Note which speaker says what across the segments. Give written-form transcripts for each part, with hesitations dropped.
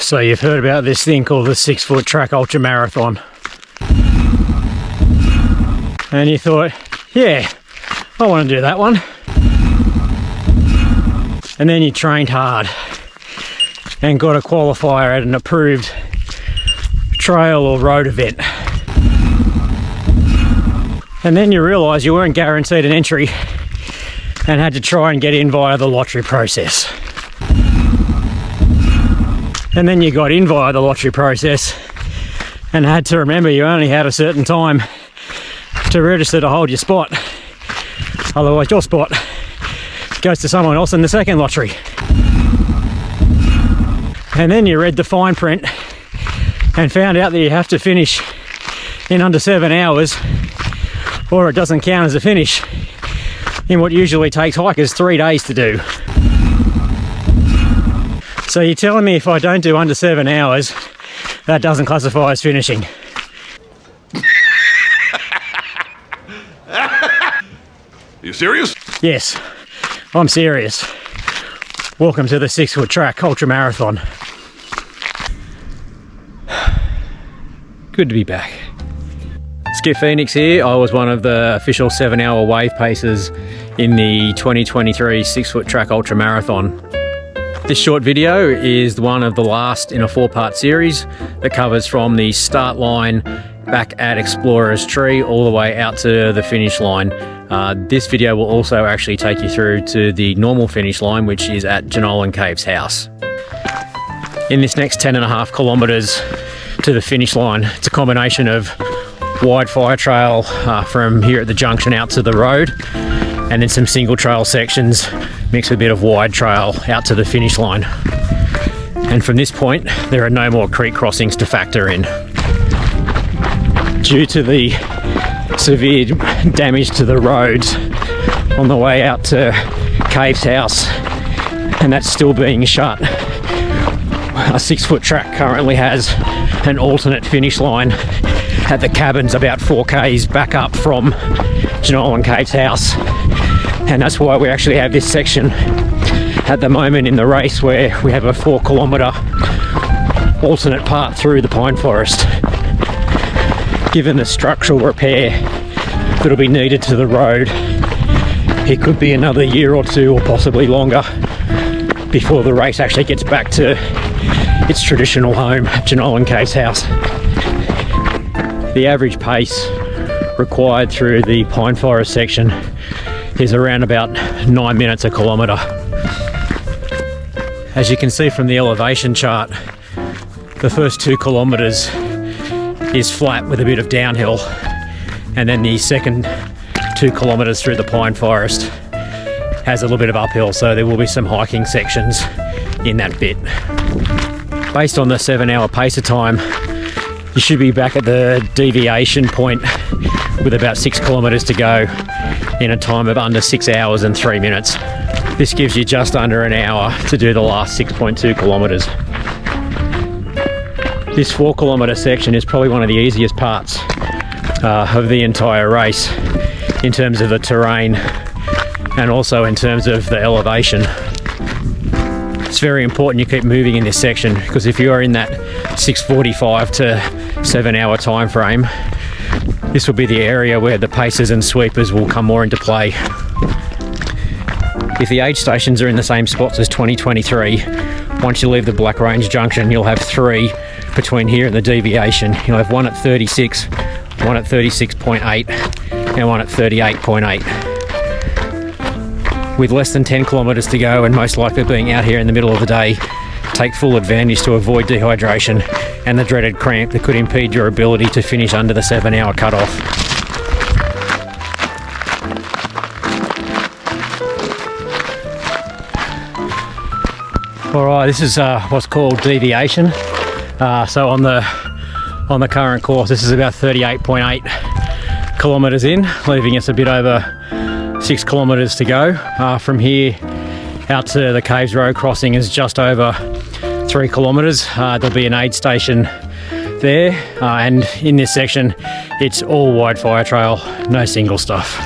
Speaker 1: So you've heard about this thing called the 6 foot track ultramarathon. And you thought, yeah, I want to do that one. And then you trained hard and got a qualifier at an approved trail or road event. And then you realised you weren't guaranteed an entry and had to try and get in via the lottery process. And then you got in via the lottery process and had to remember you only had a certain time to register to hold your spot. Otherwise your spot goes to someone else in the second lottery. And then you read the fine print and found out that you have to finish in under 7 hours or it doesn't count as a finish in what usually takes hikers 3 days to do. So you're telling me if I don't do under 7 hours, that doesn't classify as finishing?
Speaker 2: You serious?
Speaker 1: Yes, I'm serious. Welcome to the 6 foot track ultramarathon. Good to be back. Skipp Phoenix here. I was one of the official 7 hour wave pacers in the 2023 6 foot track ultramarathon. This short video is one of the last in a 4-part series that covers from the start line back at Explorer's Tree all the way out to the finish line. This video will also actually take you through to the normal finish line, which is at Jenolan Caves House. In this next 10.5 kilometres to the finish line, it's a combination of wide fire trail from here at the junction out to the road, and then some single trail sections mixed with a bit of wide trail out to the finish line. And from this point there are no more creek crossings to factor in. Due to the severe damage to the roads on the way out to Caves House, and that's still being shut, a 6 foot track currently has an alternate finish line at the cabins about 4 k's back up from Jenolan Caves House. And that's why we actually have this section at the moment in the race where we have a 4 kilometre alternate part through the pine forest. Given the structural repair that'll be needed to the road, it could be another year or 2 or possibly longer before the race actually gets back to its traditional home, Jenolan Caves House. The average pace required through the pine forest section is around about 9 minutes a kilometre. As you can see from the elevation chart, the first 2 kilometres is flat with a bit of downhill, and then the second 2 kilometres through the pine forest has a little bit of uphill, so there will be some hiking sections in that bit. Based on the 7 hour pacer time, you should be back at the deviation point with about 6 kilometres to go in a time of under 6 hours and 3 minutes. This gives you just under an hour to do the last 6.2 kilometres. This 4 kilometre section is probably one of the easiest parts of the entire race in terms of the terrain and also in terms of the elevation. It's very important you keep moving in this section, because if you are in that 6:45 to 7 hour time frame, this will be the area where the pacers and sweepers will come more into play. If the aid stations are in the same spots as 2023, once you leave the Black Range Junction, you'll have 3 between here and the deviation. You'll have one at 36, one at 36.8, and one at 38.8. With less than 10 kilometres to go and most likely being out here in the middle of the day, take full advantage to avoid dehydration and the dreaded cramp that could impede your ability to finish under the 7 hour cutoff. Alright, this is what's called deviation. So on the current course, this is about 38.8 kilometres in, leaving us a bit over 6 kilometres to go. From here out to the Caves Road crossing is just over 3 kilometres. There'll be an aid station there, and in this section it's all wide fire trail, no single stuff.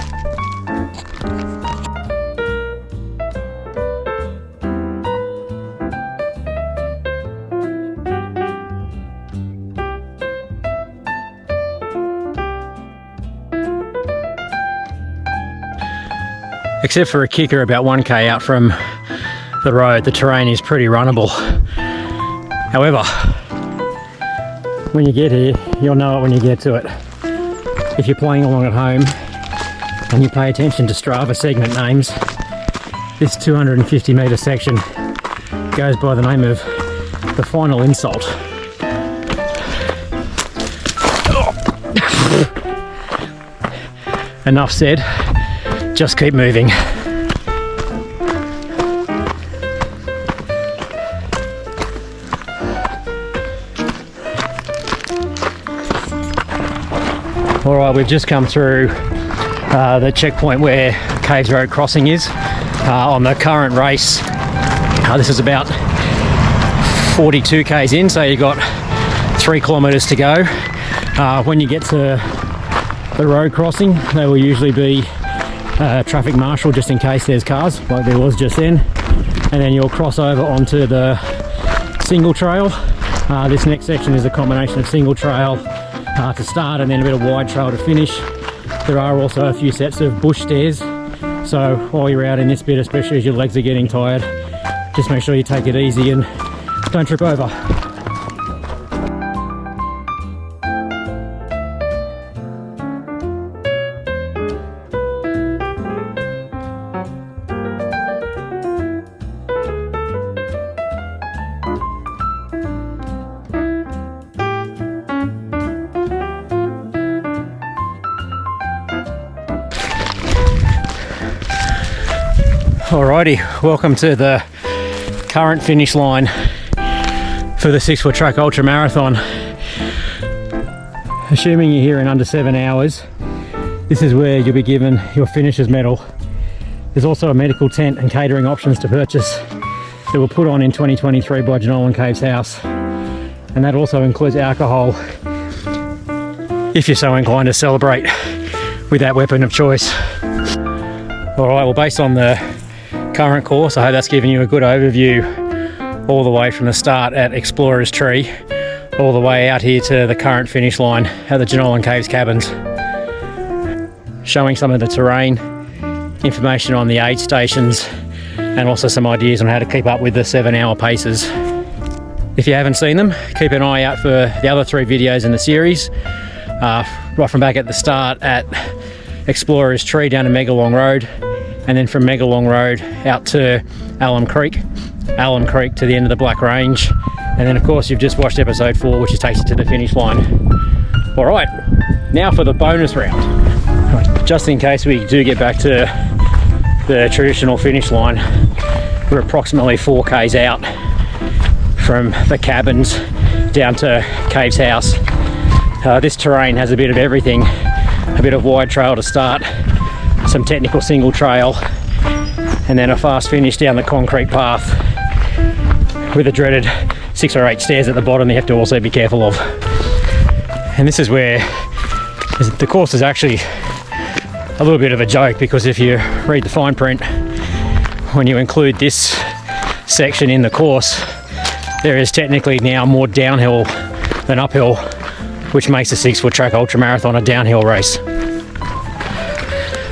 Speaker 1: Except for a kicker about 1k out from the road, the terrain is pretty runnable. However, when you get here, you'll know it when you get to it. If you're playing along at home and you pay attention to Strava segment names, this 250 metre section goes by the name of the Final Insult. Enough said, just keep moving. Alright, we've just come through the checkpoint where Caves Road crossing is on the current race. This is about 42 k's in, so you've got 3 kilometres to go. When you get to the road crossing, there will usually be a traffic marshal just in case there's cars, like there was just then. And then you'll cross over onto the single trail. This next section is a combination of single trail to start and then a bit of wide trail to finish. There are also a few sets of bush stairs, so while you're out in this bit, especially as your legs are getting tired, just make sure you take it easy and don't trip over. Alrighty, welcome to the current finish line for the 6 foot track ultra marathon. Assuming you're here in under 7 hours, this is where you'll be given your finisher's medal. There's also a medical tent and catering options to purchase that were put on in 2023 by Jenolan Caves House, and that also includes alcohol if you're so inclined to celebrate with that weapon of choice. Alright, well, based on the current course, I hope that's given you a good overview all the way from the start at Explorer's Tree all the way out here to the current finish line at the Jenolan Caves Cabins, showing some of the terrain, information on the aid stations, and also some ideas on how to keep up with the 7-hour paces. If you haven't seen them, keep an eye out for the other 3 videos in the series, right from back at the start at Explorer's Tree down to Megalong Road, and then from Megalong Road out to Allum Creek to the end of the Black Range, and then of course you've just watched episode 4, which takes you to the finish line. Alright, now for the bonus round. Just in case we do get back to the traditional finish line, we're approximately 4 k's out from the cabins down to Caves House. This terrain has a bit of everything, a bit of wide trail to start, some technical single trail, and then a fast finish down the concrete path with the dreaded 6 or 8 stairs at the bottom that you have to also be careful of. And this is where the course is actually a little bit of a joke, because if you read the fine print, when you include this section in the course, there is technically now more downhill than uphill, which makes the 6 foot track ultra marathon a downhill race.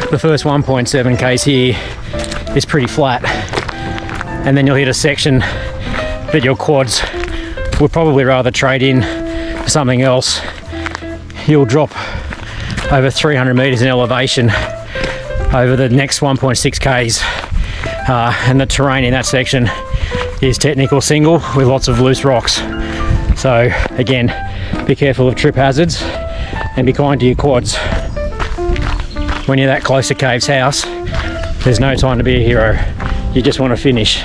Speaker 1: The first 1.7 k's here is pretty flat, and then you'll hit a section that your quads would probably rather trade in for something else. You'll drop over 300 meters in elevation over the next 1.6 k's, and the terrain in that section is technical single with lots of loose rocks. So again, be careful of trip hazards and be kind to your quads. When you're that close to Caves House, there's no time to be a hero. You just want to finish.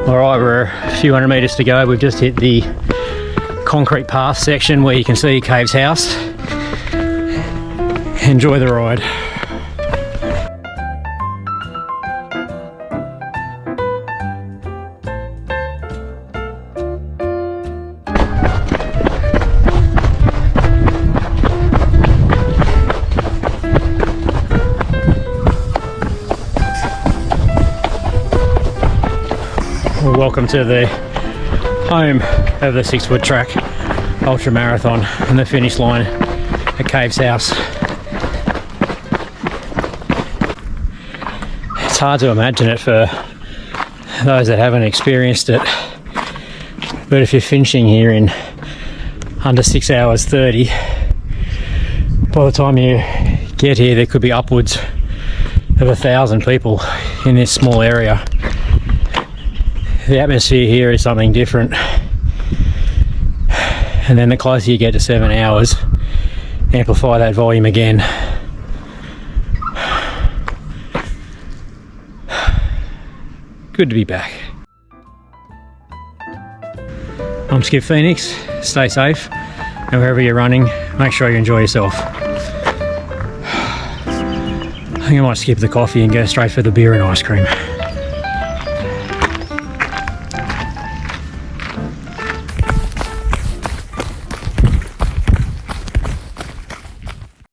Speaker 1: Alright, we're a few hundred meters to go. We've just hit the concrete path section where you can see Caves House. Enjoy the ride. welcome to the home of the 6 foot track ultra marathon and the finish line at Caves House. It's hard to imagine it for those that haven't experienced it, but if you're finishing here in under 6 hours 30, by the time you get here there could be upwards of 1,000 people in this small area. The atmosphere here is something different, and then the closer you get to 7 hours, amplify that volume again. Good to be back. I'm Skipp Phoenix. Stay safe, and wherever you're running, make sure you enjoy yourself. I think I might skip the coffee and go straight for the beer and ice cream.